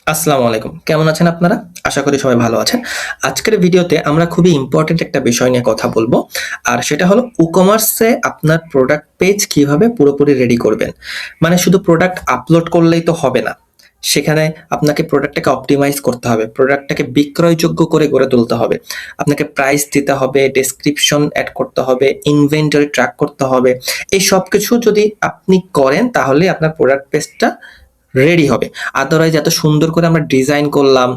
আসসালামু আলাইকুম। কেমন আছেন আপনারা? আশা করি সবাই ভালো আছেন। আজকের ভিডিওতে আমরা খুবই ইম্পোর্টেন্ট একটা বিষয় নিয়ে কথা বলবো। আর সেটা হলো ই-কমার্সে আপনার প্রোডাক্ট পেজ কিভাবে পুরোপুরি রেডি করবেন। মানে শুধু প্রোডাক্ট আপলোড করলেই তো হবে না। সেখানে আপনাকে প্রোডাক্টটাকে অপটিমাইজ করতে হবে। প্রোডাক্টটাকে বিক্রয়যোগ্য করে গড়ে তুলতে হবে। আপনাকে প্রাইস দিতে হবে, ডেসক্রিপশন এড করতে হবে, ইনভেন্টরি ট্র্যাক করতে হবে। এই সবকিছু যদি আপনি করেন তাহলে আপনার প্রোডাক্ট পেজটা রেডি হবে। আদারওয়াইজ এত সুন্দর করে আমরা ডিজাইন করলাম,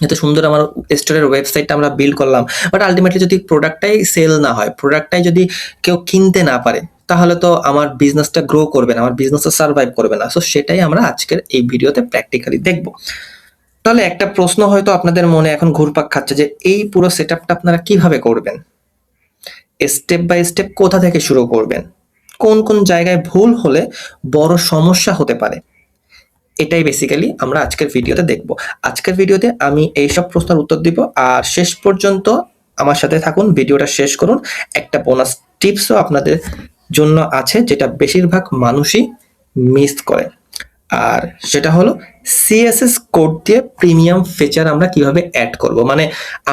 এত সুন্দর আমার স্টোরের ওয়েবসাইটটা আমরা বিল্ড করলাম, বাট আলটিমেটলি যদি প্রোডাক্টটাই সেল না হয়, প্রোডাক্টটাই যদি কেউ কিনতে না পারে, তাহলে তো আমার বিজনেসটা গ্রো করবে না, আমার বিজনেসটা সার্ভাইভ করবে না। সো সেটাই আমরা আজকের এই ভিডিওতে প্র্যাকটিক্যালি দেখব। তাহলে একটা প্রশ্ন হয়তো আপনাদের মনে এখন ঘুরপাক খাচ্ছে যে এই পুরো সেটআপটা আপনারা কিভাবে করবেন, স্টেপ বাই স্টেপ কোথা থেকে শুরু করবেন, কোন কোন জায়গায় ভুল হলে বড় সমস্যা হতে পারে। এটাই বেসিক্যালি আমরা আজকের ভিডিওতে দেখব। আজকের ভিডিওতে আমি এইসব প্রশ্নের উত্তর দিব, আর শেষ পর্যন্ত আমার সাথে থাকুন, ভিডিওটা শেষ করুন। একটা বোনাস টিপসও আপনাদের জন্য আছে যেটা বেশিরভাগ মানুষই মিস করে, আর সেটা হলো সিএসএস কোড দিয়ে প্রিমিয়াম ফিচার আমরা কিভাবে অ্যাড করব। মানে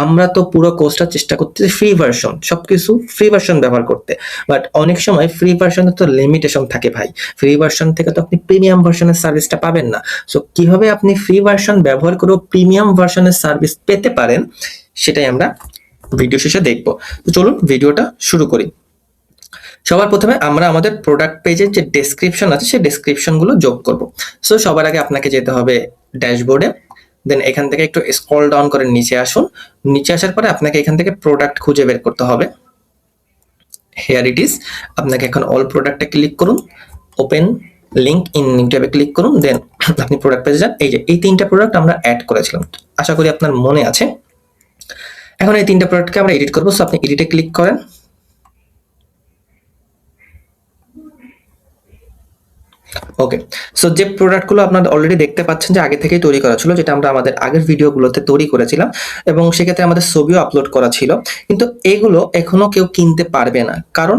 আমরা তো পুরো কোর্সটা চেষ্টা করতেছি ফ্রি ভার্সন, সবকিছু ফ্রি ভার্সন ব্যবহার করতে, বাট অনেক সময় ফ্রি ভার্সনে তো লিমিটেশন থাকে ভাই। ফ্রি ভার্সন থেকে তো আপনি প্রিমিয়াম ভার্সনের সার্ভিসটা পাবেন না। সো কিভাবে আপনি ফ্রি ভার্সন ব্যবহার করে প্রিমিয়াম ভার্সনের সার্ভিস পেতে পারেন, সেটাই আমরা ভিডিও শেষে দেখব। তো চলুন ভিডিওটা শুরু করি। সবার প্রথমে আমরা আমাদের প্রোডাক্ট পেজের যে ডেসক্রিপশন আছে সেই ডেসক্রিপশনগুলো যোগ করব। সো সবার আগে আপনাকে যেতে হবে ড্যাশবোর্ডে, দেন এখান থেকে একটু স্ক্রল ডাউন করে নিচে আসুন। নিচে আসার পরে আপনাকে এখান থেকে প্রোডাক্ট খুঁজে বের করতে হবে। Here it is. আপনাকে এখন অল প্রোডাক্টে ক্লিক করুন, ওপেন লিঙ্ক ইন নিউ ট্যাবে ক্লিক করুন, দেন আপনি প্রোডাক্ট পেজে যান। এই যে এই তিনটা প্রোডাক্ট আমরা অ্যাড করেছিলাম, আশা করি আপনার মনে আছে। এখন এই তিনটা প্রোডাক্টকে আমরা এডিট করবো। সো আপনি এডিটে ক্লিক করেন। ওকে, সো যে প্রোডাক্টগুলো আপনারা অলরেডি দেখতে পাচ্ছেন যে আগে থেকেই তৈরি করা ছিল, যেটা আমরা আমাদের আগের ভিডিওগুলোতে তৈরি করেছিলাম, এবং সেক্ষেত্রে আমাদের ছবিও আপলোড করা ছিল, কিন্তু এগুলো এখনো কেউ কিনতে পারবে না, কারণ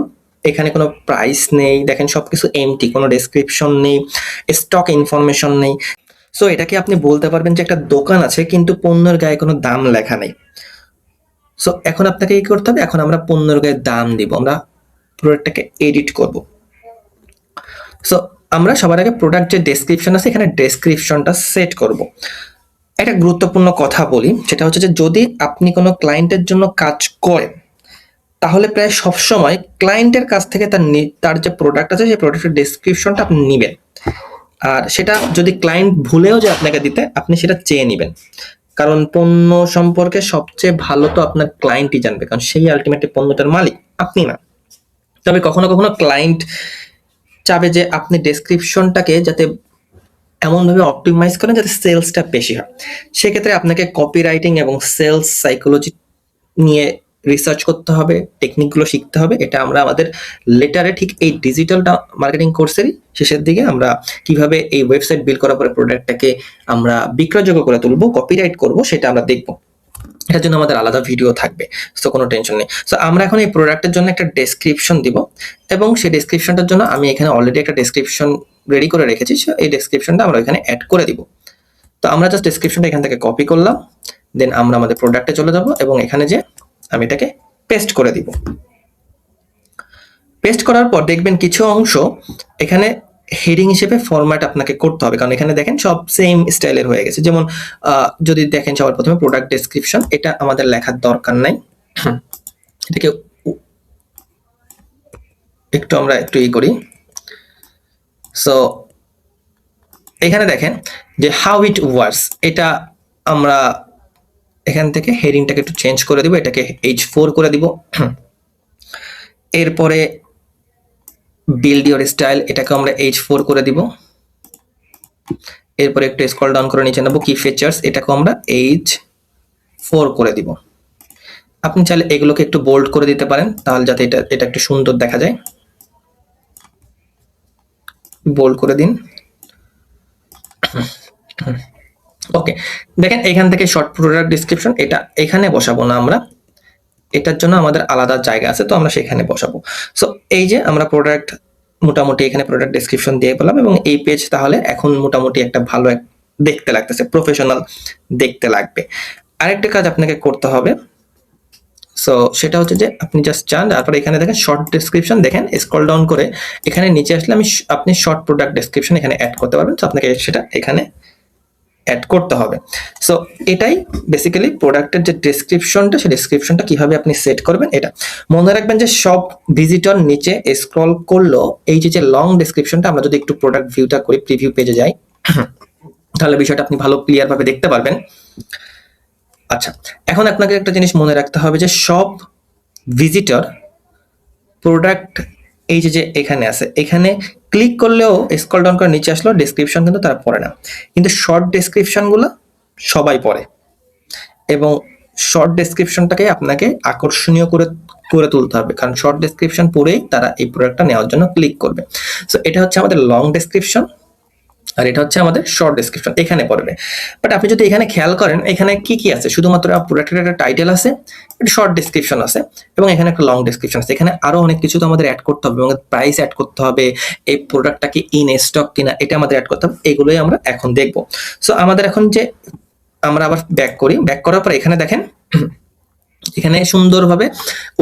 এখানে কোনো প্রাইস নেই। দেখেন সবকিছু এমটি, কোনো ডেসক্রিপশন নেই, স্টক ইনফরমেশন নেই। সো এটাকে আপনি বলতে পারবেন যে একটা দোকান আছে কিন্তু পণ্যের গায়ে কোনো দাম লেখা নেই। সো এখন আপনাকে কি করতে হবে, এখন আমরা পণ্যের গায়ে দাম দিব, আমরা প্রোডাক্টটাকে এডিট করব। সো আমরা সবার আগে প্রোডাক্ট যে ডেসক্রিপশন আছে এখানে ডেসক্রিপশনটা সেট করব। একটা গুরুত্বপূর্ণ কথা বলি, সেটা হচ্ছে যে যদি আপনি কোনো ক্লায়েন্টের জন্য কাজ করেন, তাহলে প্রায় সবসময় ক্লায়েন্টের কাছ থেকে তার যে প্রোডাক্ট আছে সেই প্রোডাক্টের ডেসক্রিপশনটা আপনি নেবেন। আর সেটা যদি ক্লায়েন্ট ভুলেও যে আপনাকে দিতে, আপনি সেটা চেয়ে নেবেন, কারণ পণ্য সম্পর্কে সবচেয়ে ভালো তো আপনার ক্লায়েন্টই জানবে, কারণ সেই আলটিমেটলি পণ্যটার মালিক, আপনি না। তবে কখনো কখনো ক্লায়েন্ট চাবে যে আপনি ডেসক্রিপশনটাকে যাতে এমনভাবে অপটিমাইজ করেন যাতে সেলসটা বেশি হয়। সেক্ষেত্রে আপনাকে কপিরাইটিং এবং সেলস সাইকোলজি নিয়ে রিসার্চ করতে হবে, টেকনিকগুলো শিখতে হবে। এটা আমরা আমাদের লেটারে ঠিক এই ডিজিটাল মার্কেটিং কোর্সেরই শেষের দিকে আমরা কিভাবে এই ওয়েবসাইট বিল্ড করার পরে প্রোডাক্টটাকে আমরা বিক্রয়যোগ্য করে তুলবো, কপিরাইট করব, সেটা আমরা দেখব। এটার জন্য আমাদের আলাদা ভিডিও থাকবে, সো কোনো টেনশন নেই। সো আমরা এখন এই প্রোডাক্টের জন্য একটা ডেসক্রিপশন দিব, এবং সেই ডেসক্রিপশনটার জন্য আমি এখানে অলরেডি একটা ডেসক্রিপশন রেডি করে রেখেছি। এই ডেসক্রিপশনটা আমরা এখানে অ্যাড করে দিব। তো আমরা জাস্ট ডেসক্রিপশনটা এখান থেকে কপি করলাম, দেন আমরা আমাদের প্রোডাক্টে চলে যাব, এবং এখানে যে আমি এটাকে পেস্ট করে দিব। পেস্ট করার পর দেখবেন কিছু অংশ এখানে হেডিং হিসেবে ফরম্যাট আপনাকে করতে হবে, কারণ এখানে দেখেন সব সেম স্টাইলের হয়ে গেছে। যেমন যদি দেখেন সবার প্রথমে প্রোডাক্ট ডেসক্রিপশন, এটা আমাদের লেখার দরকার নাই, এটাকে একটু আমরা একটু করি। সো এখানে দেখেন যে হাউ ইট ওয়ার্কস, এটা আমরা এখান থেকে হেডিংটাকে একটু চেঞ্জ করে দিব, এটাকে H4 করে দিব। এরপরে বিল্ড ইওর স্টাইল, এটাকে আমরা H4 করে দিব। এরপরে একটু স্ক্রল ডাউন করে নিচে নেব, কি ফিচার্স, এটাকে আমরা H4 করে দিব। আপনি চাইলে এগুলোকে একটু বোল্ড করে দিতে পারেন, তাহলে যাতে এটা একটু সুন্দর দেখা যায়। বোল্ড করে দিন। ওকে, দেখেন এখান থেকে শর্ট প্রোডাক্ট ডেসক্রিপশন, এটা এখানে বসাবো না আমরা, এটার জন্য আমাদের আলাদা জায়গা আছে, তো আমরা সেখানে বসাবো। সো এই যে আমরা প্রোডাক্ট মোটামুটি এখানে প্রোডাক্ট ডেসক্রিপশন দিয়ে পেলাম, এবং এই পেজ তাহলে এখন মোটামুটি একটা ভালো দেখতে লাগতেছে, প্রফেশনাল দেখতে লাগবে। আরেকটা কাজ আপনাকে করতে হবে, সো সেটা হচ্ছে যে আপনি জাস্ট চান, তারপরে এখানে দেখেন শর্ট ডেসক্রিপশন, দেখেন স্ক্রল ডাউন করে এখানে নিচে আসলে আপনি শর্ট প্রোডাক্ট ডেসক্রিপশন এখানে অ্যাড করতে পারবেন। সো আপনাকে সেটা এখানে অ্যাড করতে হবে। সো এটাই বেসিক্যালি প্রোডাক্টের যে ডেসক্রিপশনটা, সেই ডেসক্রিপশনটা কিভাবে আপনি সেট করবেন এটা মনে রাখবেন যে সব ভিজিটর নিচে স্ক্রল করলো এই যে লং ডেসক্রিপশনটা, আমরা যদি একটু প্রোডাক্ট ভিউটা করি, প্রিভিউ পেজে যাই, তাহলে বিষয়টা আপনি ভালো ক্লিয়ার ভাবে দেখতে পারবেন। আচ্ছা, এখন আপনাকে একটা জিনিস মনে রাখতে হবে যে সব ভিজিটর প্রোডাক্ট এই যে এখানে আছে, এখানে ক্লিক করলেও স্ক্রল ডাউন করে নিচে আসলো ডেসক্রিপশন কিন্তু তারা পড়ে না, কিন্তু শর্ট ডেসক্রিপশনগুলো সবাই পড়ে, এবং শর্ট ডেসক্রিপশনটাকে আপনাকে আকর্ষণীয় করে করে তুলতে হবে, কারণ শর্ট ডেসক্রিপশন পড়েই তারা এই প্রোডাক্টটা নেওয়ার জন্য ক্লিক করবে। সো এটা হচ্ছে আমাদের লং ডেসক্রিপশন, আর এটা হচ্ছে আমাদের শর্ট ডেসক্রিপশন, এখানে পড়বে। বাট আপনি যদি এখানে খেয়াল করেন, এখানে কি কি আছে, শুধুমাত্র প্রোডাক্টের একটা টাইটেল আছে, একটা শর্ট ডেসক্রিপশন আছে, এবং এখানে একটা লং ডেসক্রিপশন আছে। এখানে আরো অনেক কিছু তো আমাদের অ্যাড করতে হবে, এবং প্রাইস অ্যাড করতে হবে, এই প্রোডাক্টটা কি ইন স্টক কিনা এটা আমাদের অ্যাড করতে হবে, এগুলোই আমরা এখন দেখবো। সো আমাদের এখন যে আমরা আবার ব্যাক করি, ব্যাক করার পর এখানে দেখেন এখানে সুন্দরভাবে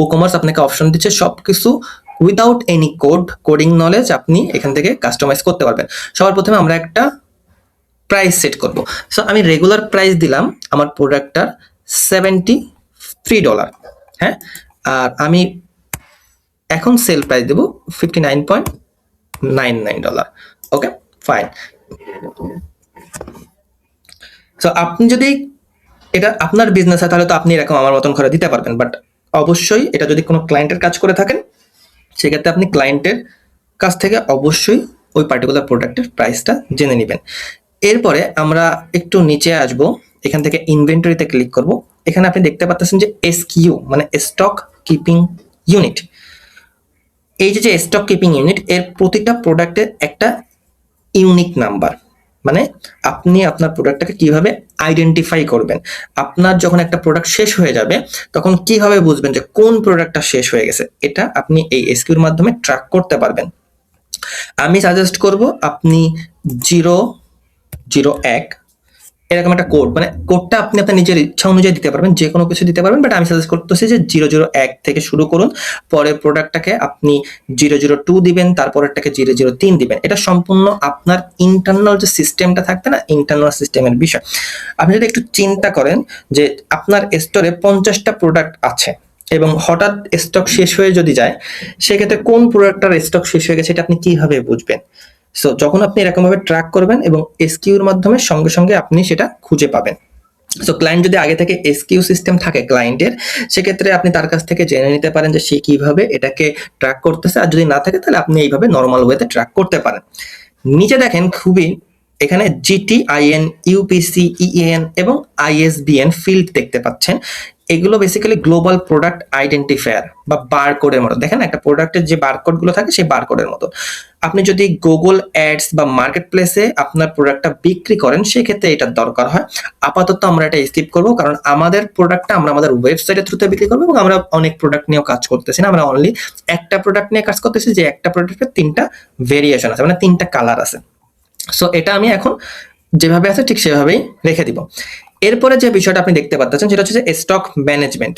ই কমার্স আপনাকে অপশন দিচ্ছে সবকিছু উইদাউট এনি কোডিং নলেজ আপনি এখান থেকে কাস্টমাইজ করতে পারবেন। সবার প্রথমে আমরা একটা প্রাইস সেট করব। সো আমি রেগুলার প্রাইস দিলাম আমার প্রোডাক্টটার $73, হ্যাঁ, আর আমি এখন সেল প্রাইস দেব $59.99। ওকে, ফাইন। সো আপনি যদি এটা আপনার বিজনেস হয় তাহলে তো আপনি এরকম আমার মতন করে দিতে পারবেন, বাট অবশ্যই এটা যদি কোনো ক্লায়েন্টের কাজ করে থাকেন সেক্ষেত্রে আপনি ক্লায়েন্টের কাছ থেকে অবশ্যই ওই পার্টিকুলার প্রোডাক্টের প্রাইসটা জেনে নেবেন। এরপরে আমরা একটু নিচে আসব, এখান থেকে ইনভেন্টরিতে ক্লিক করব। এখানে আপনি দেখতে পাচ্ছেন যে এসকিউ মানে স্টক কিপিং ইউনিট। এই যে স্টক কিপিং ইউনিট, এর প্রতিটা প্রোডাক্টের একটা ইউনিক নাম্বার, মানে আপনি আপনার প্রোডাক্টটাকে কিভাবে আইডেন্টিফাই করবেন। আপনার যখন একটা প্রোডাক্ট শেষ হয়ে যাবে তখন কিভাবে বুঝবেন যে কোন প্রোডাক্টটা শেষ হয়ে গেছে, এটা আপনি এই এসকিউর মাধ্যমে ট্র্যাক করতে পারবেন। আমি সাজেস্ট করব আপনি 001 এরকম একটা কোড, মানে কোডটা আপনি আপনার নিজের ইচ্ছা অনুযায়ী দিতে পারবেন, যে কোনো কিছু দিতে পারবেন, বাট আমি সাজেস্ট করতেছি যে 001 থেকে শুরু করুন, পরের প্রোডাক্টটাকে আপনি 002 দিবেন, তারপরেরটাকে 003 দিবেন। এটা সম্পূর্ণ আপনার ইন্টারনাল যে সিস্টেমটা থাকবে না, ইন্টারনাল সিস্টেমের বিষয়। আপনি যদি একটু চিন্তা করেন যে আপনার স্টোরে 50টা প্রোডাক্ট আছে এবং হঠাৎ স্টক শেষ হয়ে যদি যায়, সেক্ষেত্রে কোন প্রোডাক্টটার স্টক শেষ হয়ে গেছে এটা আপনি কিভাবে বুঝবেন? সো যখন আপনি এরকম ভাবে ট্র্যাক করবেন এবং এসকিউর মাধ্যমে সঙ্গে সঙ্গে আপনি সেটা খুঁজে পাবেন। সো ক্লায়েন্ট যদি আগে থেকে এসকিউ সিস্টেম থাকে ক্লায়েন্টের, সেক্ষেত্রে আপনি তার কাছ থেকে জেনে নিতে পারেন যে সে কিভাবে এটাকে ট্র্যাক করতেছে, আর যদি না থাকে তাহলে আপনি এইভাবে নর্মাল ওয়েতে ট্র্যাক করতে পারেন। নিচে দেখেন খুবই এখানে GTIN, UPC, EAN এবং ISBN ফিল্ড দেখতে পাচ্ছেন। এগুলো বেসিক্যালি গ্লোবাল প্রোডাক্ট আইডেন্টিফায়ার বা বারকোডের মতো। দেখেন একটা প্রোডাক্টের যে বারকোড গুলো থাকে সেই বারকোডের মতো। আপনি যদি গুগল অ্যাডস বা মার্কেট প্লেসে আপনার প্রোডাক্টটা বিক্রি করেন সেক্ষেত্রে এটার দরকার হয়। আপাতত আমরা এটা স্কিপ করব, কারণ আমাদের প্রোডাক্টটা আমরা আমাদের ওয়েবসাইটের থ্রুতে বিক্রি করবো এবং আমরা অনেক প্রোডাক্ট নিয়েও কাজ করতেছি না, আমরা অনলি একটা প্রোডাক্ট নিয়ে কাজ করতেছি, যে একটা প্রোডাক্টের 3টা ভেরিয়েশন আছে, মানে 3টা কালার আছে। সো এটা আমি এখন যেভাবে আছে ঠিক সেভাবেই রেখে দিব। এরপরে যে বিষয়টা আপনি দেখতে পাচ্ছেন সেটা হচ্ছে যে স্টক ম্যানেজমেন্ট।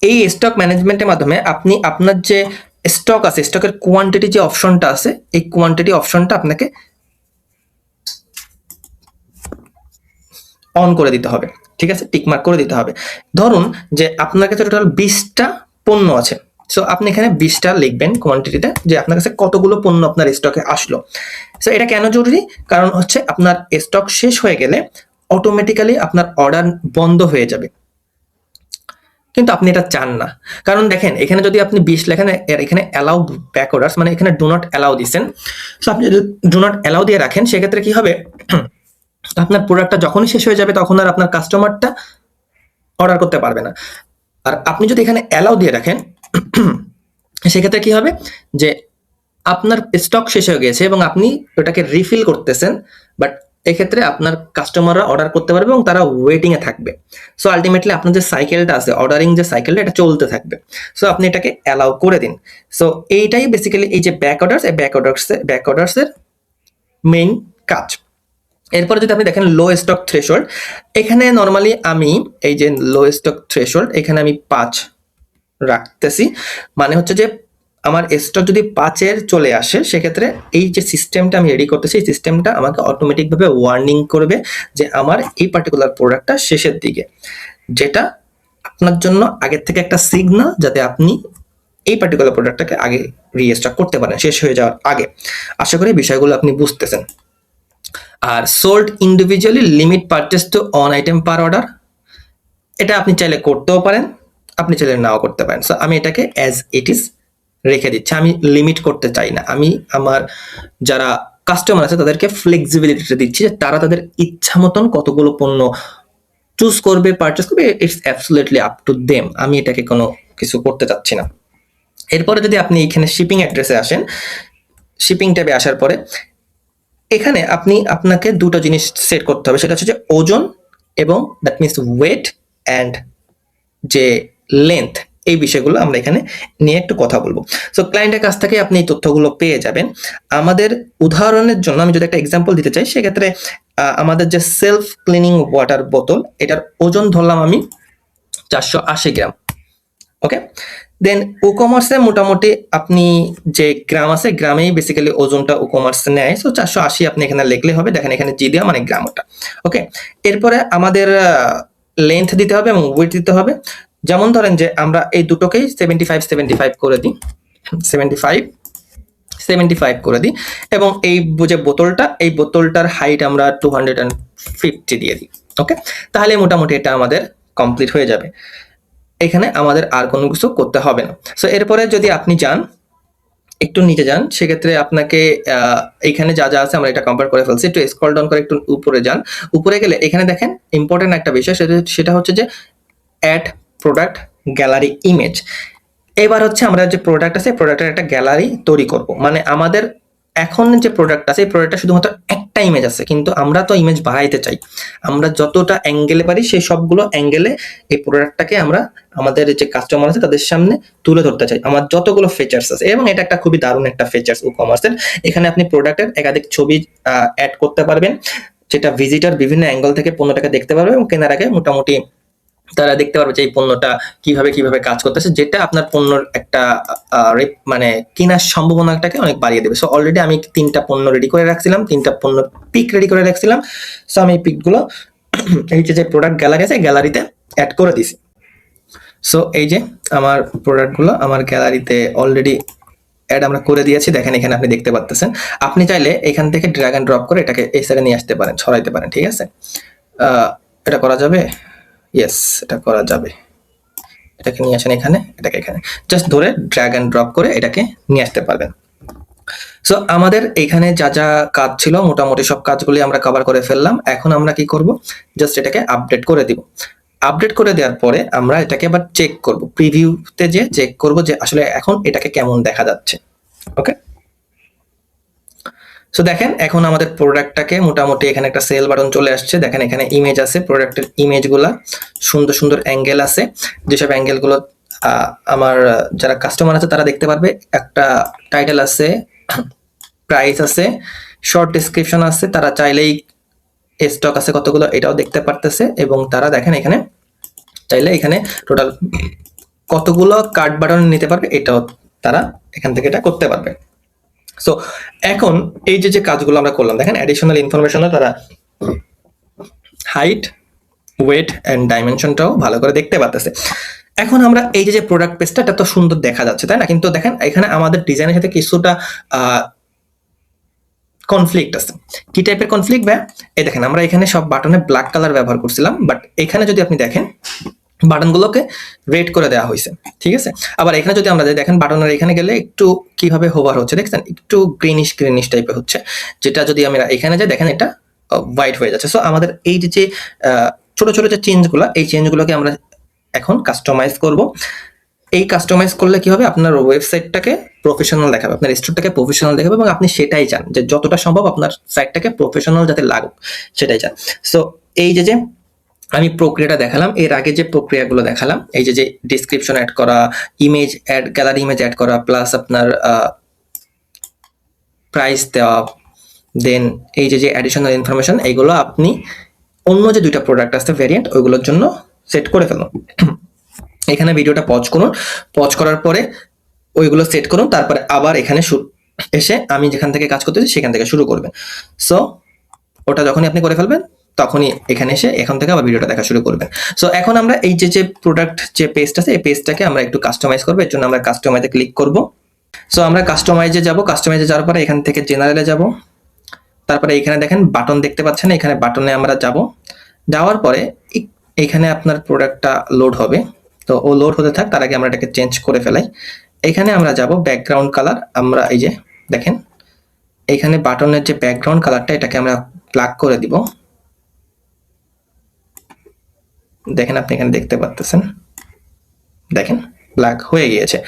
এই স্টক ম্যানেজমেন্টের মাধ্যমে আপনি আপনার যে স্টক আছে, স্টকের কোয়ান্টিটি যে অপশনটা আছে, এই কোয়ান্টিটি অপশনটা আপনাকে অন করে দিতে হবে, ঠিক আছে, টিকমার্ক করে দিতে হবে। ধরুন যে আপনার কাছে টোটাল 20টা পণ্য আছে, সো আপনি এখানে 20টা লিখবেন কোয়ান্টিটিতে, যে আপনার কাছে কতগুলো পণ্য আপনার স্টকে আসলো। সো এটা কেন জরুরি? কারণ হচ্ছে আপনার স্টক শেষ হয়ে গেলে অটোমেটিক্যালি আপনার অর্ডার বন্ধ হয়ে যাবে, কিন্তু আপনি এটা চান না। কারণ দেখেন এখানে যদি আপনি 20 লেখেন, এখানে অ্যালাউ ব্যাক অর্ডার্স, মানে এখানে ডু নট অ্যালাউ দিচ্ছেন। সো আপনি যদি ডু নট অ্যালাউ দিয়ে রাখেন সেক্ষেত্রে কি হবে, আপনার প্রোডাক্টটা যখনই শেষ হয়ে যাবে তখন আর আপনার কাস্টমারটা অর্ডার করতে পারবে না। আর আপনি যদি এখানে অ্যালাউ দিয়ে রাখেন সেক্ষেত্রে কি হবে, যে আপনার স্টক শেষ হয়ে গেছে এবং আপনি ওটাকে রিফিল করতেছেন, বাট এক্ষেত্রে আপনার কাস্টমাররা অর্ডার করতে পারবে এবং তারা ওয়েটিং এ থাকবে। সো আলটিমেটলি আপনার যে সাইকেলটা আছে, অর্ডারিং যে সাইকেলটা, এটা চলতে থাকবে। সো আপনি এটাকে অ্যালাউ করে দিন। সো এইটাই বেসিক্যালি এই যে ব্যাক অর্ডার্স, এই ব্যাক অর্ডার্স এর মেইন কাজ। এরপরে যদি আপনি দেখেন লো স্টক থ্রেশহোল্ড, এখানে নর্মালি আমি এই যে লো স্টক থ্রেশহোল্ড এখানে আমি 5 রাখতেছি। মানে হচ্ছে যে আমার স্টক যদি 5-এর চলে আসে সেক্ষেত্রে এই যে সিস্টেমটা আমি রেডি করতেছি এই সিস্টেমটা আমাকে অটোমেটিকভাবে ওয়ার্নিং করবে যে আমার এই পার্টিকুলার প্রোডাক্টটা শেষের দিকে, যেটা আপনার জন্য আগের থেকে একটা সিগনাল যাতে আপনি এই পার্টিকুলার প্রোডাক্টটাকে আগে রিস্টক করতে পারেন শেষ হয়ে যাওয়ার আগে। আশা করি বিষয়গুলো আপনি বুঝতেছেন। আর sold individually limit purchase to one item per order, এটা আপনি চাইলে করতেও পারেন, আপনি চাইলে নাও করতে পারেন। সো আমি এটাকে অ্যাজ ইট ইজ রেখে দিচ্ছি, আমি লিমিট করতে চাই না। আমি আমার যারা কাস্টমার আছে তাদেরকে ফ্লেক্সিবিলিটিটা দিচ্ছি যে তারা তাদের ইচ্ছা মতন কতগুলো পণ্য চুজ করবে, পারচেস করবে, it's absolutely up to them. আমি এটাকে কোনো কিছু করতে চাচ্ছি না। এরপরে যদি আপনি এখানে শিপিং অ্যাড্রেসে আসেন, শিপিং ট্যাবে আসার পরে এখানে আপনাকে দুটো জিনিস সেট করতে হবে, সেটা হচ্ছে যে ওজন এবং দ্যাট মিনস ওয়েট অ্যান্ড যে লেন্থ, এই বিষয়গুলো আমরা এখানে নিয়ে একটু কথা বলবো। সো ক্লায়েন্টের কাছ থেকে আপনি এই তথ্যগুলো পেয়ে যাবেন। আমাদের উদাহরণের জন্য আমি যদি একটা এক্সাম্পল দিতে চাই, সেক্ষেত্রে আমাদের যে সেলফ ক্লিনিং ওয়াটার বোতল, এটার ওজন ধরলাম আমি 480 গ্রাম। ওকে, দেন ই কমার্সে মোটামুটি আপনি যে গ্রাম আছে গ্রামেই বেসিক্যালি ওজনটা ই কমার্স নেয়। সো 480 আপনি এখানে লিখলে হবে, দেখেন এখানে জি দেওয়া মানে গ্রাম ওটা। ওকে, এরপরে আমাদের লেন্থ দিতে হবে এবং ওয়েট দিতে হবে। যেমন ধরেন যে আমরা এই দুটোকেই 75 করে দিই, 75 করে দিই, এবং এই যে বোতলটা, এই বোতলটার হাইট আমরা 250 দিয়ে দিই। ওকে, তাহলে মোটামুটি এটা আমাদের কমপ্লিট হয়ে যাবে, এখানে আমাদের আর কোনো কিছু করতে হবে না। সো এরপরে যদি আপনি যান একটু নিচে যান, সেক্ষেত্রে আপনাকে এখানে যা যা আছে আমরা এটা কম্পেয়ার করে ফেলছি। একটু স্ক্রল ডাউন করে একটু উপরে যান, উপরে গেলে এখানে দেখেন ইম্পর্টেন্ট একটা বিষয়, সেটা হচ্ছে যে অ্যাড প্রোডাক্ট গ্যালারি ইমেজ। এবার হচ্ছে আমরা যে প্রোডাক্ট আছে প্রোডাক্টের একটা গ্যালারি তৈরি করব। মানে আমাদের এখন যে প্রোডাক্ট আছে এই প্রোডাক্টটা শুধুমাত্র একটা ইমেজ আছে, কিন্তু আমরা তো ইমেজ বাড়াইতে চাই। আমরা যতটা অ্যাঙ্গেলে পারি সেই সবগুলো অ্যাঙ্গেলে এই প্রোডাক্টটাকে আমরা আমাদের যে কাস্টমার আছে তাদের সামনে তুলে ধরতে চাই, আমার যতগুলো ফিচার্স আছে। এবং এটা একটা খুবই দারুণ একটা ফিচার্স ই কমার্সের। এখানে আপনি প্রোডাক্টের একাধিক ছবি অ্যাড করতে পারবেন, যেটা ভিজিটর বিভিন্ন অ্যাঙ্গেল থেকে পণ্যটাকে দেখতে পারবে এবং কেনার আগে মোটামুটি তারা দেখতে পারবে যে এই পণ্যটা কিভাবে কাজ করতেছে, যেটা আপনার পণ্যর একটা মানে কেনার সম্ভাবনাটাকে অনেক বাড়িয়ে দেবে। সো অলরেডি আমি 3টা পণ্য রেডি করে রাখছিলাম, 3টা পণ্য পিক রেডি করে রাখছিলাম। সো আমি এই পিকগুলো এই যে প্রোডাক্ট গ্যালারি আছে গ্যালারিতে অ্যাড করে দিছি। সো এই যে আমার প্রোডাক্টগুলো আমার গ্যালারিতে অলরেডি অ্যাড আমরা করে দিয়েছি, দেখেন এখানে আপনি দেখতে পাচ্ছেন। আপনি চাইলে এখান থেকে ড্র্যাগ এন্ড ড্রপ করে এটাকে এই সাইডে নিয়ে আসতে পারেন, ছড়াইতে পারেন, ঠিক আছে? এটা করা যাবে, ইয়েস এটা করা যাবে। এটাকে নিয়ে আসেন এখানে, এটাকে এখানে জাস্ট ধরে ড্র্যাগ এন্ড ড্রপ করে এটাকে নিয়ে আসতে পারবেন। সো আমাদের এখানে যা যা কাজ ছিল মোটামুটি সব কাজগুলি আমরা কভার করে ফেললাম। এখন আমরা কি করব, জাস্ট এটাকে আপডেট করে দিব। আপডেট করে দেওয়ার পরে আমরা এটাকে আবার চেক করব, প্রিভিউতে যে চেক করব যে আসলে এখন এটাকে কেমন দেখা যাচ্ছে। ওকে, সো দেখেন এখন আমাদের প্রোডাক্টটাকে মোটামুটি এখানে একটা সেল বাটন চলে আসছে। দেখেন এখানে ইমেজ আছে, প্রোডাক্টের ইমেজগুলা সুন্দর সুন্দর অ্যাঙ্গেল আছে, যেসব অ্যাঙ্গেলগুলো আমার যারা কাস্টমার আছে তারা দেখতে পারবে। একটা টাইটেল আছে, প্রাইস আছে, শর্ট ডেসক্রিপশন আছে, তারা চাইলেই স্টক আছে কতগুলো এটাও দেখতে পারতেছে, এবং তারা দেখেন এখানে চাইলে এখানে টোটাল কতগুলো কার্ট বাটন নিতে পারবে এটাও তারা এখান থেকে এটা করতে পারবে। সো এখন এই যে কাজগুলো আমরা করলাম, দেখেন অ্যাডিশনাল ইনফরমেশনও তারা হাইট, ওয়েট অ্যান্ড ডাইমেনশনটাও ভালো করে দেখতে পারতেছে। এখন আমরা এই যে প্রোডাক্ট পেজটা, এটা তো সুন্দর দেখা যাচ্ছে তাই না? কিন্তু দেখেন এখানে আমাদের ডিজাইনের সাথে কিছুটা কনফ্লিক্ট আছে। কি টাইপের কনফ্লিক্ট? এই দেখেন আমরা এখানে সব বাটনে ব্ল্যাক কালার ব্যবহার করছিলাম, বাট এখানে যদি আপনি দেখেন বাটনগুলোকে রেড করে দেওয়া হয়েছে, ঠিক আছে? আবার এখানে যদি আমরা দেখেন বাটনের এখানে গেলে একটু কিভাবে হোভার হচ্ছে দেখছেন, একটু গ্রিনিশ টাইপের হচ্ছে, যেটা যদি আমরা এখানে যাই দেখেন এটা হোয়াইট হয়ে যাচ্ছে। সো আমাদের এই যে ছোট ছোট যে চেঞ্জগুলো, এই চেঞ্জগুলোকে আমরা এখন কাস্টমাইজ করব। এই কাস্টমাইজ করলে কি হবে, আপনার ওয়েবসাইটটাকে প্রফেশনাল দেখাবে, আপনার স্টোরটাকে প্রফেশনাল দেখাবে, এবং আপনি সেটাই চান যে যতটা সম্ভব আপনার সাইটটাকে প্রফেশনাল যাতে লাগুক সেটাই চান। সো এই যে আমি প্রক্রিয়াটা দেখালাম, এর আগে যে প্রক্রিয়াগুলো দেখালাম, এই যে ডিসক্রিপশন অ্যাড করা, image add, gallery image add করা, প্লাস আপনার প্রাইস দেওয়া, দেন এই যে অ্যাডিশনাল ইনফরমেশন, এইগুলো আপনি অন্য যে দুইটা প্রোডাক্ট আছে ভেরিয়েন্ট, ওইগুলোর জন্য সেট করে ফেলুন। এখানে ভিডিওটা পজ করুন, পজ করার পরে ওইগুলো সেট করুন, তারপরে আবার এখানে এসে আমি যেখান থেকে কাজ করতেছি সেখান থেকে শুরু করবেন। সো ওটা যখনই আপনি করে ফেলবেন তখনই এখানে এসে এখান থেকে আবার ভিডিওটা দেখা শুরু করবেন। সো এখন আমরা এই যে প্রোডাক্ট যে পেজটা আছে, এই পেজটাকে আমরা একটু কাস্টমাইজ করবো। এর জন্য আমরা কাস্টমাইজে ক্লিক করব। সো আমরা কাস্টমাইজে যাব, কাস্টমাইজে যাওয়ার পরে এখান থেকে জেনারেলে যাব, তারপরে এখানে দেখেন বাটন দেখতে পাচ্ছেন, এখানে বাটনে আমরা যাব। যাওয়ার পরে এখানে আপনার প্রোডাক্টটা লোড হবে। তো ও লোড হতে থাক, তার আগে আমরা এটাকে চেঞ্জ করে ফেলাই। এখানে আমরা যাব ব্যাকগ্রাউন্ড কালার, আমরা এই যে দেখেন এখানে বাটনের যে ব্যাকগ্রাউন্ড কালারটা, এটাকে আমরা ব্ল্যাক করে দিব। দেখেন আপনি এখানে দেখতে পাচ্ছেন, দেখেন ব্ল্যাক হয়ে গিয়েছে।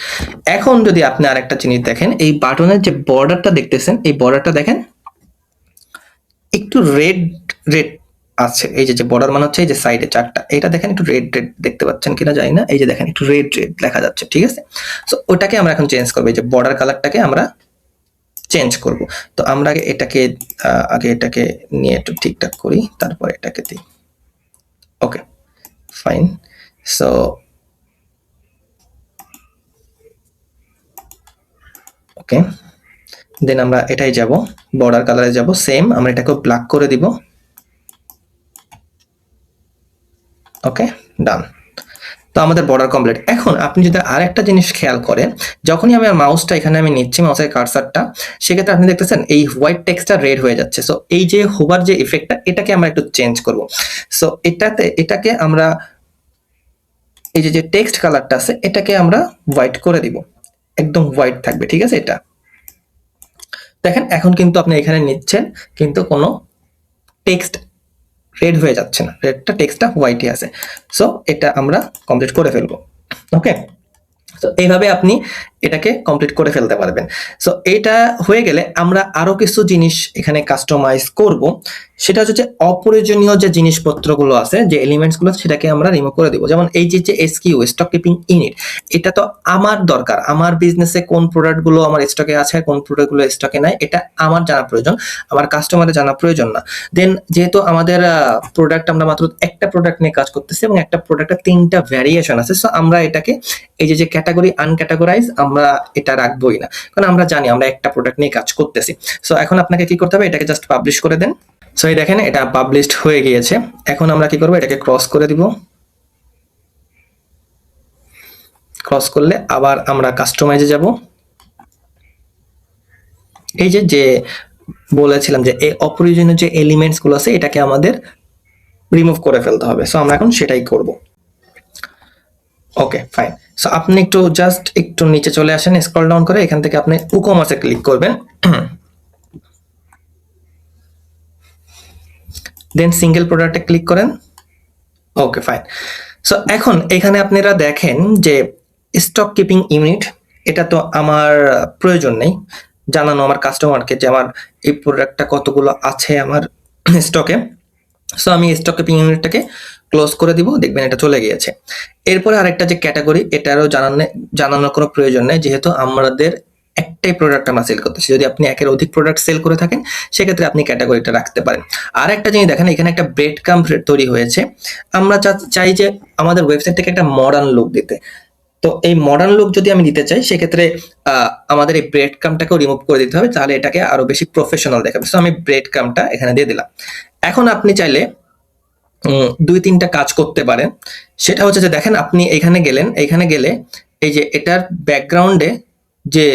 এখন যদি আপনি আরেকটা জিনিস দেখেন, এই বাটনের যে বর্ডারটা দেখতেছেন, এই বর্ডারটা দেখেন একটু রেড রেড আছে। এই যে বর্ডার মানে হচ্ছে এই যে সাইডে চারটা, এটা দেখেন একটু রেড রেড দেখতে পাচ্ছেন কিনা জানি না, এই যে দেখেন একটু রেড রেড দেখা যাচ্ছে, ঠিক আছে। সো ওটাকে আমরা এখন চেঞ্জ করবো, এই যে বর্ডার কালারটাকে আমরা চেঞ্জ করব। তো আমরা আগে এটাকে নিয়ে একটু ঠিকঠাক করি, তারপর এটাকে দিই। Okay fine. সো ওকে, দেন আমরা এটাই যাব, বর্ডার কালারে যাব, সেম আমরা এটাকে ব্ল্যাক করে দিব। ওকে ডান। তো আমাদের বর্ডার কমপ্লিট। এখন আপনি যদি আরেকটা জিনিস খেয়াল করেন, যখনই আমি মাউসটা এখানে আমি নিচ্ছি, মাউসের কার্সারটা, সেক্ষেত্রে আপনি দেখতেছেন এই হোয়াইট টেক্সটটা রেড হয়ে যাচ্ছে। সো এই যে হোভার যে ইফেক্টটা, এটাকে আমরা একটু চেঞ্জ করব। সো এটাকে আমরা এই যে টেক্সট কালারটা আছে, এটাকে আমরা হোয়াইট করে দিব, একদম হোয়াইট থাকবে, ঠিক আছে। এটা দেখেন এখন কিন্তু আপনি এখানে নিচ্ছেন, কিন্তু কোনো টেক্সট রেড হয়ে যাচ্ছে না, টেক্সটটা হোয়াইটই আছে। সো এটা আমরা কমপ্লিট করে ফেলবো। ওকে, তো এইভাবে আপনি এটাকে কমপ্লিট করে ফেলতে পারবেন। সো এটা হয়ে গেলে আমরা আরো কিছু জিনিস এখানে কাস্টমাইজ করব। সেটা হচ্ছে যে অপ্রয়োজনীয় যে জিনিসপত্রগুলো আছে, যে এলিমেন্টসগুলো, সেটাকে আমরা রিমুভ করে দিব। যেমন এই যে এসকিউ, স্টক কিপিং ইউনিট, এটা তো আমার দরকার। আমার বিজনেসে কোন প্রোডাক্টগুলো আমার স্টকে আছে, কোন প্রোডাক্টগুলো স্টকে নাই, এটা আমার জানা প্রয়োজন, আমার কাস্টমারের জানা প্রয়োজন না। দেন যেহেতু আমাদের প্রোডাক্ট, আমরা মাত্র একটা প্রোডাক্ট নিয়ে কাজ করতেছি এবং একটা প্রোডাক্টের 3টা ভ্যারিয়েশন আছে। সো আমরা এটাকে এই যে ক্যাটাগরি আনক্যাটাগরাইজ আমরা এটা রাখবোই না, কারণ আমরা জানি আমরা একটা প্রোডাক্ট নিয়ে কাজ করতেছি। সো এখন আপনাকে কি করতে হবে, এটাকে জাস্ট পাবলিশ করে দেন। সো এই দেখেন এটা পাবলিশড হয়ে গিয়েছে। এখন আমরা কি করব, এটাকে ক্রস করে দিব। ক্রস করলে আবার আমরা কাস্টমাইজে যাব। এই যে বলেছিলাম যে এই অপ্রয়োজনীয় যে এলিমেন্টস গুলো আছে, এটাকে আমাদের রিমুভ করে ফেলতে হবে। সো আমরা এখন সেটাই করব। Okay fine. সো আপনি একটু নিচে চলে আসেন, স্ক্রল ডাউন করে এখান থেকে আপনি উকমার্সে ক্লিক করবেন। দেন সিঙ্গেল প্রোডাক্টে ক্লিক করেন। Okay fine. সো এখন এখানে আপনারা দেখেন যে স্টক কিপিং ইউনিট, এটা তো আমার প্রয়োজন নেই জানানো আমার কাস্টমারকে যে আমার এই প্রোডাক্টটা কতগুলো আছে আমার স্টকে। সো আমি স্টক কিপিং ইউনিটটাকে ক্লোজ করে দিব, দেখবেন এটা চলে গিয়েছে। এরপরে আরেকটা যে ক্যাটাগরি, এটারও জানানোর কোনো প্রয়োজন নেই, যেহেতু আমাদের একটাই প্রোডাক্ট আমরা সেল করতেছি। যদি আপনি একের অধিক প্রোডাক্ট সেল করে থাকেন, সেক্ষেত্রে আপনি ক্যাটাগরিটা রাখতে পারেন। আর একটা জিনিস দেখেন, এখানে একটা ব্রেড ক্রাম্ব তৈরি হয়েছে। আমরা চাই যে আমাদের ওয়েবসাইট থেকে একটা মডার্ন লুক দিতে। তো এই মডার্ন লুক যদি আমি দিতে চাই, সেক্ষেত্রে আমাদের এই ব্রেড ক্রাম্বটাকেও রিমুভ করে দিতে হবে, তাহলে এটাকে আরো বেশি প্রফেশনাল দেখাবে। সো আমি ব্রেড ক্রাম্বটা এখানে দিয়ে দিলাম। এখন আপনি চাইলে 2-3টা কাজ করতে পারেন। সেটা হচ্ছে যে দেখেন আপনি এখানে গেলে এই যে এটার ব্যাকগ্রাউন্ডে যে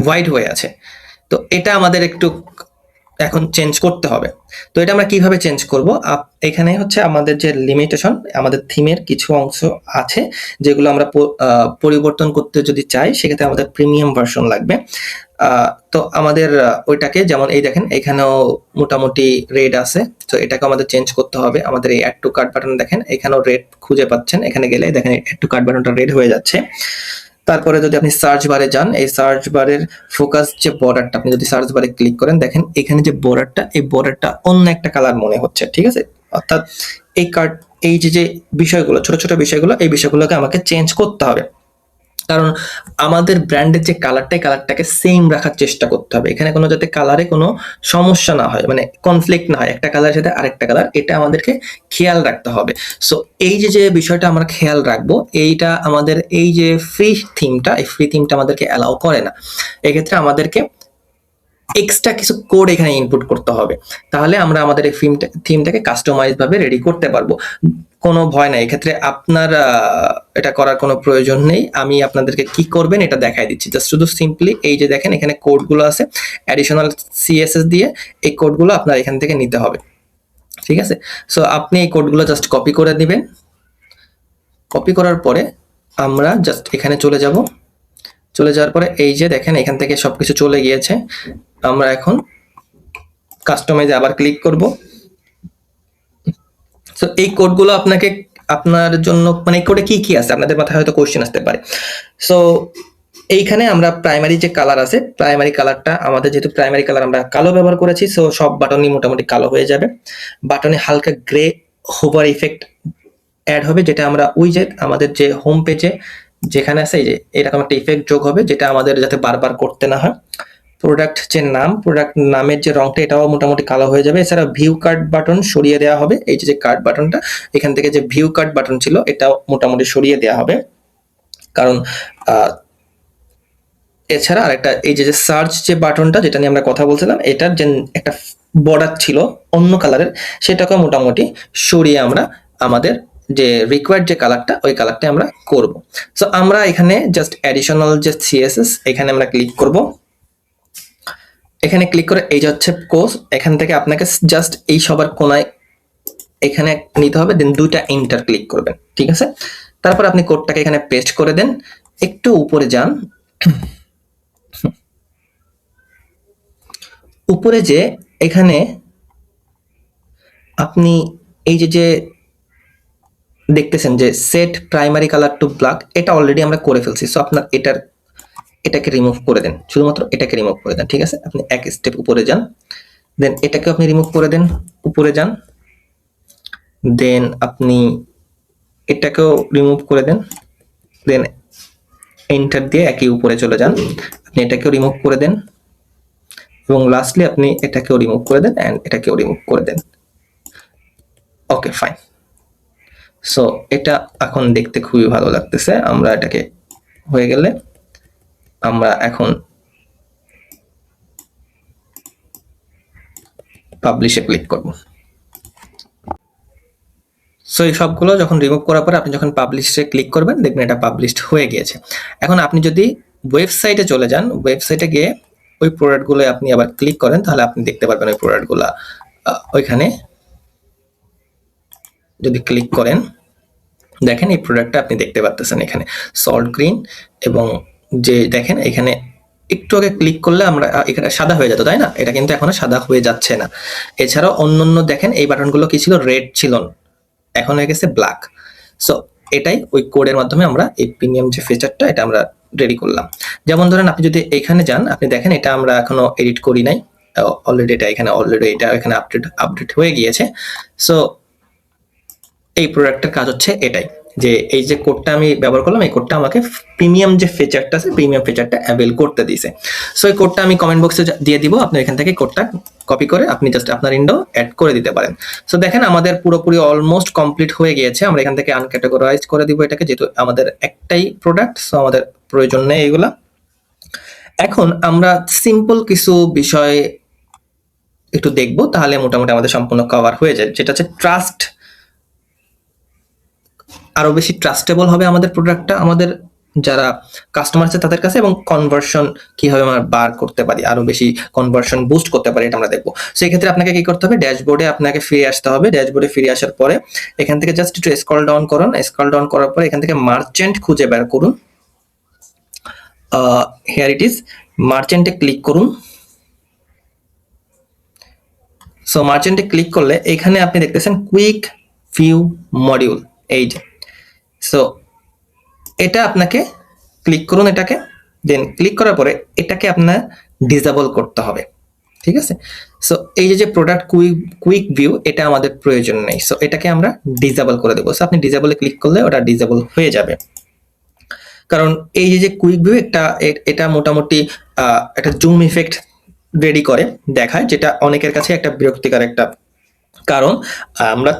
হোয়াইট হয়ে আছে, তো এটা আমাদের একটু এখন চেঞ্জ করতে হবে। তো এটা আমরা কিভাবে চেঞ্জ করব, এখানে হচ্ছে আমাদের যে লিমিটেশন, আমাদের থিমের কিছু অংশ আছে যেগুলো আমরা পরিবর্তন করতে যদি চাই, সেক্ষেত্রে আমাদের প্রিমিয়াম ভার্সন লাগবে। তো আমাদের ওইটাকে, যেমন এই দেখেন এখানেও মোটামুটি রেড আছে, তো এটাকে আমাদের চেঞ্জ করতে হবে। আমাদের এই অ্যাড টু কার্ট বাটন দেখেন এখানেও রেড খুঁজে পাচ্ছেন, এখানে গেলে দেখেন অ্যাড টু কার্ট বাটনটা রেড হয়ে যাচ্ছে। তারপরে যদি আপনি সার্চ বারে যান, এই সার্চ বারের ফোকাস যে বর্ডারটা, আপনি যদি সার্চ বারে ক্লিক করেন, দেখেন এখানে যে বর্ডারটা, এই বর্ডারটা অন্য একটা কালার মনে হচ্ছে, ঠিক আছে। অর্থাৎ এই যে বিষয়গুলো, ছোট ছোট বিষয়গুলো, এই বিষয়গুলোকে আমাকে চেঞ্জ করতে হবে। কারণ আমাদের ব্র্যান্ডের যে কালারটাকে সেম রাখার চেষ্টা করতে হবে। এখানে কোনো যাতে কালারে কোনো সমস্যা না হয়, মানে কনফ্লিক্ট না হয় একটা কালারের সাথে আরেকটা কালার, এটা আমাদেরকে খেয়াল রাখতে হবে। সো এই যে বিষয়টা আমরা খেয়াল রাখবো, এইটা আমাদের এই যে ফ্রি থিমটা, এই ফ্রি থিমটা আমাদেরকে অ্যালাউ করে না। এক্ষেত্রে আমাদেরকে এক্সট্রা কিছু কোড এখানে ইনপুট করতে হবে, তাহলে আমরা আমাদের এই থিমটাকে কাস্টমাইজ ভাবে রেডি করতে পারবো। কোনো ভয় নাই, এক্ষেত্রে আপনার এটা করার কোনো প্রয়োজন নেই। আমি আপনাদেরকে কি করবেন এটা দেখাই দিচ্ছি। জাস্ট শুধু সিম্পলি এই যে দেখেন এখানে কোডগুলো আছে অ্যাডিশনাল সিএসএস দিয়ে, এই কোডগুলো আপনার এখান থেকে নিতে হবে, ঠিক আছে? সো আপনি এই কোডগুলো জাস্ট কপি করে দিবেন। কপি করার পরে আমরা জাস্ট এখানে চলে যাব। চলে যাওয়ার পরে এই যে দেখেন এখান থেকে সবকিছু চলে গিয়েছে। আমরা এখন কাস্টমাইজে আবার ক্লিক করব। সো এই কোডগুলো আপনাকে আপনার জন্য, মানে কোডে কি কি আছে আপনাদের মাথায় হয়তো কোশ্চেন আসতে পারে। সো এইখানে আমরা প্রাইমারি যে কালার আছে, প্রাইমারি কালারটা আমাদের, যেহেতু প্রাইমারি কালার আমরা কালো ব্যবহার করেছি, সো সব বাটনই মোটামুটি কালো হয়ে যাবে। বাটনে হালকা গ্রে হোভার ইফেক্ট অ্যাড হবে, যেটা আমরা ওই যে আমাদের যে হোম পেজে যেখানে আছে এই যে এরকম একটা ইফেক্ট যোগ হবে, যেটা আমাদের যাতে বারবার করতে না হয়। প্রোডাক্ট যে নাম, প্রোডাক্ট নামের যে রংটা, এটাও মোটামুটি কালো হয়ে যাবে। এছাড়া ভিউ কার্ড বাটন সরিয়ে দেওয়া হবে। এই যে কার্ড বাটনটা, এখান থেকে যে ভিউ কার্ড বাটন ছিল এটাও মোটামুটি সরিয়ে দেওয়া হবে। কারণ এছাড়া আরেকটা এই যে সার্চ যে বাটনটা, যেটা নিয়ে আমরা কথা বলছিলাম, এটার যে একটা বর্ডার ছিল অন্য কালারের, সেটাকে মোটামুটি সরিয়ে আমরা আমাদের যে রিকোয়ার্ড যে কালারটা, ওই কালারটা আমরা করব। সো আমরা এখানে জাস্ট অ্যাডিশনাল যে সিএসএস, এখানে আমরা ক্লিক করব। এখানে ক্লিক করে এই যে হচ্ছে কোর্স, এখান থেকে আপনাকে জাস্ট এই সবার কোনায় এখানে নিতে হবে, দেন দুইটা এন্টার ক্লিক করবেন, ঠিক আছে? তারপর আপনি কোডটাকে এখানে পেস্ট করে দেন। একটু উপরে যান, উপরে যে এখানে আপনি এই যে দেখতেছেন যে set primary colour to black, এটা অলরেডি আমরা করে ফেলছি। সো আপনার এটাকে রিমুভ করে দেন, শুধুমাত্র এটাকে রিমুভ করে দেন, ঠিক আছে? আপনি এক স্টেপ উপরে যান, দেন এটাকে আপনি রিমুভ করে দেন, উপরে যান, দেন আপনি এটাকেও রিমুভ করে দেন, দেন এন্টার দিয়ে একই উপরে চলে যান, আপনি এটাকেও রিমুভ করে দেন, এবং লাস্টলি আপনি এটাকেও রিমুভ করে দেন এন্ড এটাকেও রিমুভ করে দেন। ওকে, ফাইন। সো এটা এখন দেখতে খুবই ভালো লাগতেছে। আমরা এটাকে হয়ে গেলে আমরা এখন পাবলিশে ক্লিক করব। সো এই সবগুলো যখন রিমুভ করার পরে আপনি যখন পাবলিশে ক্লিক করবেন, দেখবেন এটা পাবলিশড হয়ে গিয়েছে। এখন আপনি যদি ওয়েবসাইটে চলে যান, ওয়েবসাইটে গিয়ে ওই প্রোডাক্টগুলো আপনি আবার ক্লিক করেন, তাহলে আপনি দেখতে পারবেন ওই প্রোডাক্টগুলো ওইখানে। যদি ক্লিক করেন, দেখেন এই প্রোডাক্টটা আপনি দেখতে পাচ্ছেন এখানে সল্ট গ্রিন, এবং যে দেখেন এখানে একটু আগে ক্লিক করলে আমরা এখানে সাদা হয়ে যেত, তাই না? এটা কিন্তু এখনো সাদা হয়ে যাচ্ছে না। এছাড়াও অন্যান্য দেখেন এই বাটনগুলো কি ছিল, রেড ছিল, এখন হয়ে গেছে ব্ল্যাক। সো এটাই ওই কোডের মাধ্যমে আমরা এই প্রিমিয়াম যে ফিচারটা, এটা আমরা রেডি করলাম। যেমন ধরেন আপনি যদি এখানে যান, আপনি দেখেন এটা আমরা এখনো এডিট করি নাই, অলরেডি এটা এখানে আপডেট হয়ে গিয়েছে। সো এই প্রোডাক্টের কাজ হচ্ছে এটাই, যে এই যে কোডটা আমি ব্যবহার করলাম, এই কোডটা আমাকে প্রিমিয়াম যে ফিচারটা আছে, প্রিমিয়াম ফিচারটা অ্যাভেল করতে দিয়েছে। সো এই কোডটা আমি কমেন্ট বক্সে দিয়ে দিব, আপনি এখান থেকে কোডটা কপি করে আপনি জাস্ট আপনার উইন্ডো অ্যাড করে দিতে পারেন। সো দেখেন আমাদের পুরোপুরি অলমোস্ট কমপ্লিট হয়ে গিয়েছে। আমরা এখান থেকে আনক্যাটাগরাইজ করে দিব এটাকে, যেহেতু আমাদের একটাই প্রোডাক্ট, সো আমাদের প্রয়োজন নেই এগুলা। এখন আমরা সিম্পল কিছু বিষয় একটু দেখবো, তাহলে মোটামুটি আমাদের সম্পূর্ণ কভার হয়ে যায়। যেটা হচ্ছে ট্রাস্ট, আরো বেশি ট্রাস্টেবল হবে আমাদের প্রোডাক্টটা আমাদের যারা কাস্টমার আছে তাদের কাছে, এবং কনভার্সন কিভাবে আমরা বার করতে পারি, আরো বেশি কনভার্সন বুস্ট করতে পারি, এটা আমরা দেখবো। সেই ক্ষেত্রে আপনাকে কি করতে হবে, ড্যাশবোর্ডে আপনাকে ফিরে আসতে হবে। ড্যাশবোর্ডে ফিরে আসার পরে এখান থেকে জাস্ট একটু স্ক্রল ডাউন করুন। স্ক্রল ডাউন করার পরে এখান থেকে মার্চেন্ট খুঁজে বের করুন। হিয়ার ইট ইজ, মার্চেন্টে ক্লিক করুন। সো মার্চেন্টে ক্লিক করলে এখানে আপনি দেখতেছেন কুইক ভিউ মডিউল, এই যে। সো এটা আপনাকে ক্লিক করুন, এটাকে দেন ক্লিক করার পরে এটাকে আপনার ডিসেবল করতে হবে, ঠিক আছে? সো এই যে প্রোডাক্ট কুইক ভিউ, এটা আমাদের প্রয়োজন নেই। সো এটাকে আমরা ডিসেবল করে দেবো। সো আপনি ডিসেবলে ক্লিক করলে ওটা ডিসেবল হয়ে যাবে। কারণ এই যে কুইক ভিউ এটা মোটামুটি একটা জুম ইফেক্ট রেডি করে দেখায়, যেটা অনেকের কাছে একটা বিরক্তিকর একটা কারণ। আমরা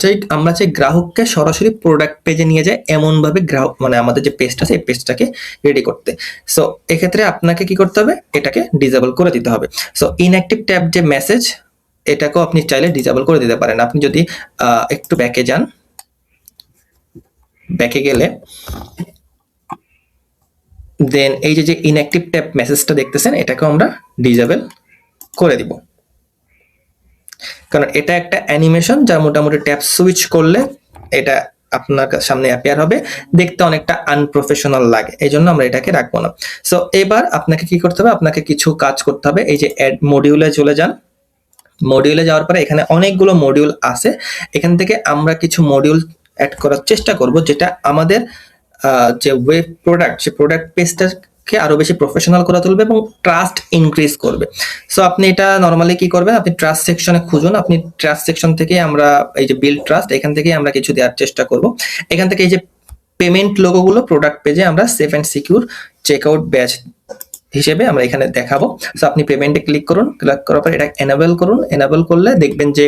চাই গ্রাহককে সরাসরি প্রোডাক্ট পেজে নিয়ে যায় এমন ভাবে গ্রাহক মানে আমাদের যে পেজটা আছে এই পেজটাকে রেডি করতে। সো এক্ষেত্রে আপনাকে কি করতে হবে, এটাকে ডিসেবল করে দিতে হবে। সো ইনঅ্যাক্টিভ ট্যাব যে মেসেজ, এটাকেও আপনি চাইলে ডিসেবল করে দিতে পারেন। আপনি যদি একটু ব্যাকে যান, ব্যাকে গেলে দেন এই যে ইনঅ্যাক্টিভ ট্যাব মেসেজটা দেখতেছেন, এটাকেও আমরা ডিসেবল করে দিব। কারণ এটা একটা অ্যানিমেশন যা মোটামুটি ট্যাব সুইচ করলে এটা আপনার সামনে অ্যাপিয়ার হবে, দেখতে অনেকটা আনপ্রফেশনাল লাগে, এই জন্য আমরা এটাকে রাখবো না। সো এবার আপনাকে কি করতে হবে, আপনাকে কিছু কাজ করতে হবে। এই যে অ্যাড মডিউলে চলে যান, মডিউলে যাওয়ার পরে এখানে অনেকগুলো মডিউল আছে, এখান থেকে আমরা কিছু মডিউল অ্যাড করার চেষ্টা করব, যেটা আমাদের যে ওয়েব প্রোডাক্ট, সে প্রোডাক্ট পেজটাকে আরো বেশি প্রফেশনাল করে তুলবে এবং ট্রাস্ট ইনক্রিজ করবে। সো আপনি এটা নর্মালি কি করবেন, আপনি ট্রাস্ট সেকশনে খুঁজুন। আপনি ট্রাস্ট সেকশন থেকে আমরা এই যে বিল্ড ট্রাস্ট, এখান থেকে আমরা কিছু দেওয়ার চেষ্টা করব। এখান থেকে এই যে পেমেন্ট লোগোগুলো প্রোডাক্ট পেজে আমরা safe and secure checkout batch হিসেবে আমরা এখানে দেখাবো। সো আপনি পেমেন্টে ক্লিক করুন, ক্লিক করার পর এটা এনেবল করুন। এনেবল করলে দেখবেন যে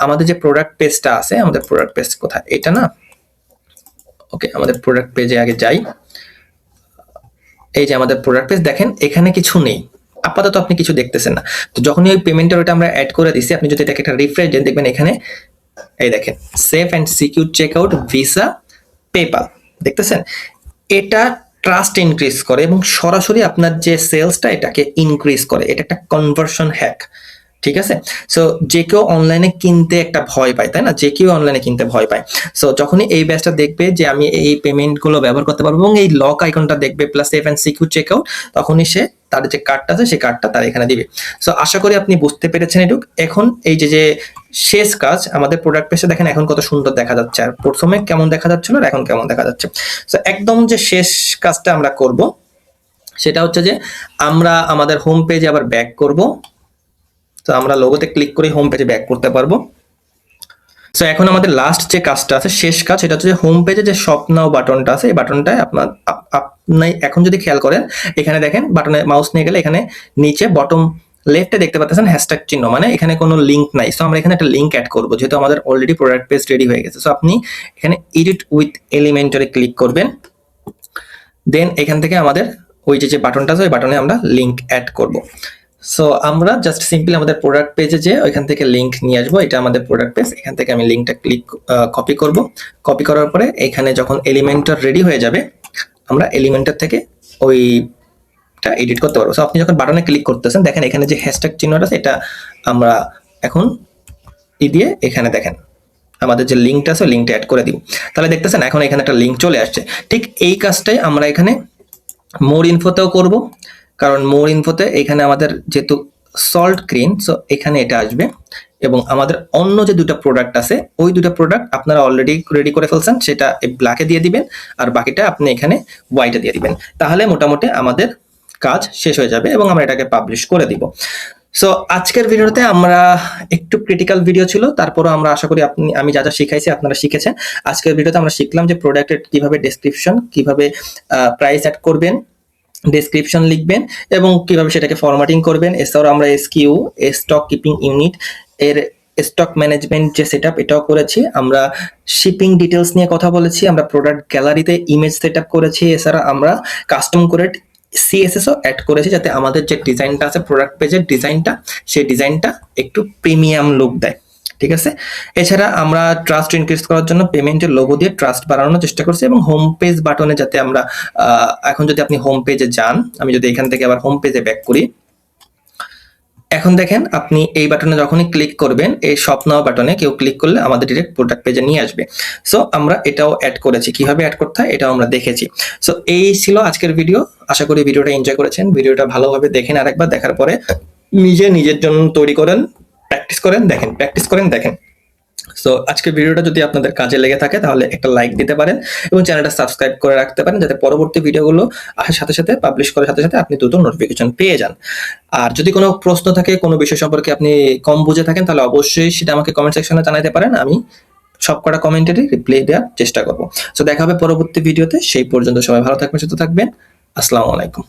আমাদের যে প্রোডাক্ট পেজটা আছে, আমাদের প্রোডাক্ট পেজ কোথায়, এটা না, ওকে আমাদের প্রোডাক্ট পেজে আগে যাই। এই যে আমাদের প্রোডাক্ট পেজ দেখেন, এখানে কিছু নেই আপাতত, আপনি কিছু দেখতেছেন না। তো যখনই ওই পেমেন্টের ওটা আমরা অ্যাড করে দিছি, আপনি যদি এটাকে একটা রিফ্রেশ দেন, দেখবেন এখানে এই দেখেন safe and secure checkout visa PayPal, দেখতেছেন? এটা ট্রাস্ট ইনক্রিজ করে এবং সরাসরি আপনার যে সেলসটা এটাকে ইনক্রিজ করে। এটা একটা কনভার্সন হ্যাক, ঠিক আছে? সো যে কেউ অনলাইনে কিনতে একটা ভয় পায়, তাই না? যে কেউ অনলাইনে কিনতে ভয় পায়। সো যখনই এই ব্যাচটা দেখবে যে আমি এই পেমেন্টগুলো ব্যবহার করতে পারবো এবং এই লক আইকনটা দেখবে plus safe and secure checkout, তখনই সে তার যে কার্ডটা আছে সেই কার্ডটা তার এখানে দিবে। সো আশা করি আপনি বুঝতে পেরেছেন এটুক। এখন এই যে শেষ কাজ, আমাদের প্রোডাক্ট পেজে দেখেন এখন কত সুন্দর দেখা যাচ্ছে, আর প্রথমে কেমন দেখা যাচ্ছিল আর এখন কেমন দেখা যাচ্ছে। সো একদম যে শেষ কাজটা আমরা করব সেটা হচ্ছে যে আমরা আমাদের হোম পেজে আবার ব্যাক করব। তো আমরা লোগোতে ক্লিক করে হোম পেজে ব্যাক করতে পারবো। সো এখন আমাদের লাস্ট যে কাজটা আছে, শেষ কাজ, সেটা হচ্ছে হোম পেজে যে শপ নাও বাটনটা আছে, এই বাটনটায় আপনি এখন যদি খেয়াল করেন, এখানে দেখেন বাটনে মাউস নিয়ে গেলে এখানে নিচে বটম লেফটে দেখতে পাচ্ছেন হ্যাশট্যাগ চিহ্ন, মানে এখানে কোনো লিঙ্ক নাই। সো আমরা এখানে একটা লিঙ্ক অ্যাড করবো, যেহেতু আমাদের অলরেডি প্রোডাক্ট পেজ রেডি হয়ে গেছে। সো আপনি এখানে এডিট উইথ এলিমেন্টরে ক্লিক করবেন, দেন এখান থেকে আমাদের ওই যে বাটনটা আছে ওই বাটনে আমরা লিঙ্ক অ্যাড করব। সো আমরা জাস্ট সিম্পলি আমাদের প্রোডাক্ট পেজে যে ওইখান থেকে লিঙ্ক নিয়ে আসবো, এটা আমাদের প্রোডাক্ট পেজ। এখান থেকে আমি লিঙ্কটা কপি করব। কপি করার পরে এখানে যখন এলিমেন্টর রেডি হয়ে যাবে, আমরা এলিমেন্টর থেকে ওইটা এডিট করতে পারবো। সো আপনি যখন বাটনে ক্লিক করতেছেন, দেখেন এখানে যে হ্যাশট্যাগ চিহ্নটা আছে, এটা আমরা এখন দিয়ে এখানে দেখেন আমাদের যে লিঙ্কটা আছে লিঙ্কটা অ্যাড করে দিব। তাহলে দেখতেছেন এখন এখানে একটা লিঙ্ক চলে আসছে। ঠিক এই কাজটাই আমরা এখানে মোর ইনফোতেও করব, কারণ মোর ইনফোতে এখানে আমাদের যেহেতু সল্ট গ্রিন, সো এখানে এটা আসবে এবং আমাদের অন্য যে দুটো প্রোডাক্ট আছে ওই দুটো প্রোডাক্ট আপনারা অলরেডি রেডি করে ফেলছেন, সেটা ব্ল্যাকে দিয়ে দিবেন আর বাকিটা আপনি এখানে হোয়াইটে দিয়ে দিবেন। তাহলে মোটামুটি আমাদের কাজ শেষ হয়ে যাবে এবং আমরা এটাকে পাবলিশ করে দিব। সো আজকের ভিডিওতে আমরা একটু ক্রিটিক্যাল ভিডিও ছিল, তারপরও আমরা আশা করি আমি যা যা শিখাইছি আপনারা শিখেছেন। আজকের ভিডিওতে আমরা শিখলাম যে প্রোডাক্টের কিভাবে ডেসক্রিপশন, কিভাবে প্রাইস অ্যাড করবেন, ডেসক্রিপশন লিখবেন এবং কিভাবে সেটাকে ফরম্যাটিং করবেন। এছাড়াও আমরা এসকিউ, স্টক কিপিং ইউনিট এর স্টক ম্যানেজমেন্ট যে সেটআপ এটাও করেছি। আমরা শিপিং ডিটেলস নিয়ে কথা বলেছি, আমরা প্রোডাক্ট গ্যালারিতে ইমেজ সেটআপ করেছি। এছাড়া আমরা কাস্টম করে সিএসএসও অ্যাড করেছি, যাতে আমাদের যে ডিজাইনটা আছে প্রোডাক্ট পেজের ডিজাইনটা, সেই ডিজাইনটা একটু প্রিমিয়াম লুক দেয়, ঠিক আছে? এছাড়া আমরা ট্রাস্ট ইনক্রিজ করার জন্য পেমেন্টের লোগো দিয়ে ট্রাস্ট বাড়ানোর চেষ্টা করছি এবং হোম পেজ বাটনে যাতে আমরা এখন যদি আপনি হোম পেজে যান, আমি যদি এখান থেকে আবার হোম পেজে ব্যাক করি, এখন দেখেন আপনি এই বাটনে যখনই ক্লিক করবেন, এই শপ নাও বাটনে কেউ ক্লিক করলে আমাদের ডিরেক্ট প্রোডাক্ট পেজে নিয়ে আসবে। সো আমরা এটাও অ্যাড করেছি, কিভাবে অ্যাড করতে হয় এটাও আমরা দেখেছি। সো এই ছিল আজকের ভিডিও। আশা করি ভিডিওটা এনজয় করেছেন। ভিডিওটা ভালোভাবে দেখেন, আরেকবার দেখার পরে নিজের জন্য তৈরি করেন, প্র্যাকটিস করেন, দেখেন। সো আজকের ভিডিওটা যদি আপনাদের কাজে লেগে থাকে তাহলে একটা লাইক দিতে পারেন এবং চ্যানেলটা সাবস্ক্রাইব করে রাখতে পারেন, যাতে পরবর্তী ভিডিওগুলো আসার সাথে সাথে পাবলিশ করার সাথে সাথে আপনি দ্রুত নোটিফিকেশন পেয়ে যান। আর যদি কোনো প্রশ্ন থাকে, কোনো বিষয় সম্পর্কে আপনি কম বুঝে থাকেন, তাহলে অবশ্যই সেটা আমাকে কমেন্ট সেকশনে জানাতে পারেন। আমি সবকটা কমেন্টেরই রিপ্লাই দেওয়ার চেষ্টা করব। সো দেখা হবে পরবর্তী ভিডিওতে, সেই পর্যন্ত সবাই ভালো থাকবেন, সুস্থ থাকবেন। আসসালামু আলাইকুম।